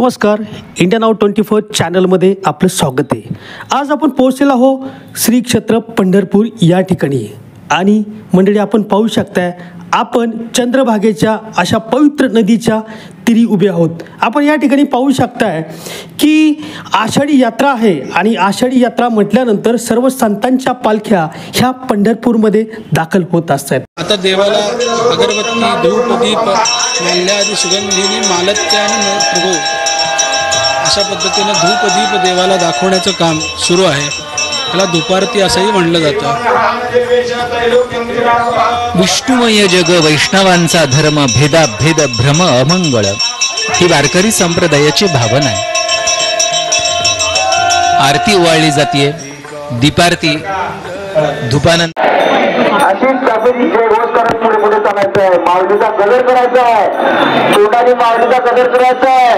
नमस्कार, India now 24 चॅनलमध्ये आपलं स्वागत आहे। आज आपण पोहोचलेलो आहो श्री क्षेत्र पंढरपूर या ठिकाणी आणि मंडळी आपण पाहू शकताय आपण चंद्रभागेच्या अशा पवित्र नदीच्या तीरी उभे आहोत। आपण या ठिकाणी पाहू शकताय की आषाढी यात्रा आहे आणि आषाढी यात्रा म्हटल्यानंतर सर्व संतांच्या पालख्या ह्या पंढरपूरमध्ये दाखल होत असतात। आता देवाला अगरबत्ती धूप दीप माल्यादी सुगंधीनी मालत्य आणि प्रभू अशा पद्धतीने धूप दीप देवाला दाखवण्याचं काम सुरू आहे। त्याला धूपारती असंही म्हणलं जातं। विष्णुमय जग वैष्णवांचा धर्म भेदाभेद भ्रम अमंगळ ही वारकरी संप्रदायाची भावना आहे। आरती ओवाळली जाते, दीपारती धूपानंतर अशीच काफी जय घोष करत पुढे पुढे चालायचं आहे। माऊलीचा गजर करायचा आहे, तोंडाने माऊलीचा गजर करायचा आहे।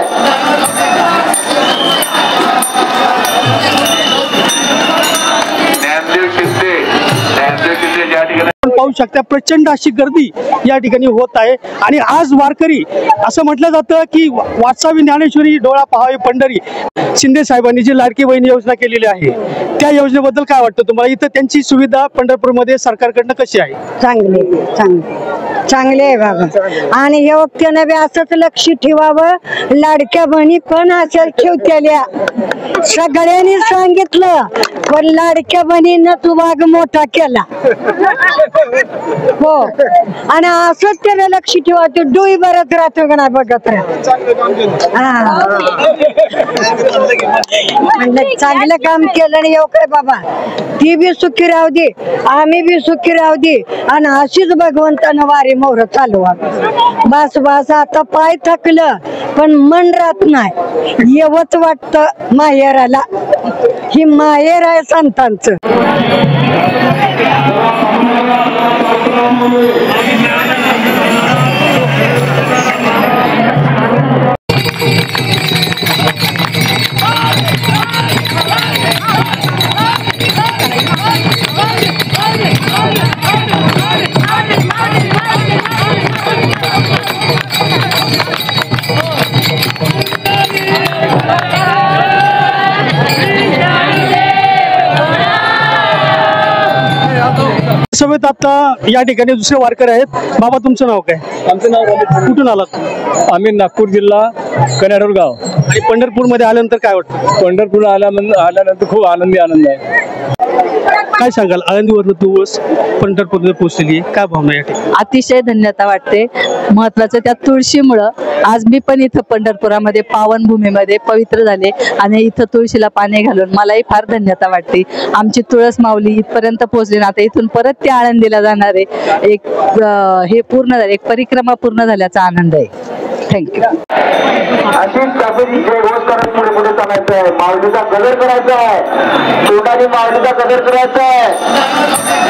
पाहू शकता प्रचंड अशी गर्दी या ठिकाणी होत आहे आणि आज वारकरी असं म्हटलं जातं की वाटसावी ज्ञानेश्वरी डोळा पहावे पंढरी शिंदे साहेबांनी जी लाडकी बहीण योजना केलेली आहे त्या योजनेबद्दल काय वाटतं तुम्हाला? इथं त्यांची सुविधा पंढरपूरमध्ये सरकारकडनं कशी आहे? चांगले आहे बाबा। आणि हे वक्त्यानं बी असंच लक्ष ठेवावं, लाडक्या बहिणी पण असेल ठेवत्याल्या सगळ्यांनी सांगितलं, पण लाडक्या बहिणीनं तू वाघ मोठा केला हो। आणि असंच त्याला लक्ष ठेवा, तू डोई बरत राहतो का नाही बघत चांगलं काम केलं आणि येऊ काय बाबा, ती बी सुखी राहू दे, आम्ही बी सुखी राहू दे आणि अशीच भगवंतानं वारी मोर चालवा। बस बस आता पाय थकलं पण मन राहत नाही, येवच वाटत माहेराला। ही माहेर आहे संतांचं। समेत आता या ठिकाणी दुसरे वारकरी आहेत। बाबा तुमचं नाव काय? आमचं नाव रमेश। कुठून आलात? आम्ही नागपूर जिल्हा कन्याडोर गाव। आणि पंढरपूरमध्ये आल्यानंतर काय वाटतं? पंढरपूर आल्यानंतर खूप आनंदी आनंद आहे। काय सांगाल? आळंदीवरून तुळस पंढरपूरमध्ये पोहोचलेली आहे, काय भावना या ठिकाणी? अतिशय धन्यता वाटते। महत्वाचं त्या तुळशीमुळं आज मी पण इथं पंढरपुरामध्ये पावनभूमीमध्ये पवित्र झाले आणि इथं तुळशीला पाणी घालून मलाही फार धन्यता वाटते। आमची तुळस माऊली इथपर्यंत पोहोचली ना, आता इथून परत ते आळंदीला जाणार आहे। एक हे पूर्ण झाले, एक परिक्रमा पूर्ण झाल्याचा आनंद आहे। थँक्यू। अशीच काफी जय घोष करत पुढे पुढे चालायचं आहे। माऊलीचा गजर करायचा आहे, तोंडाने माऊलीचा गजर करायचा आहे।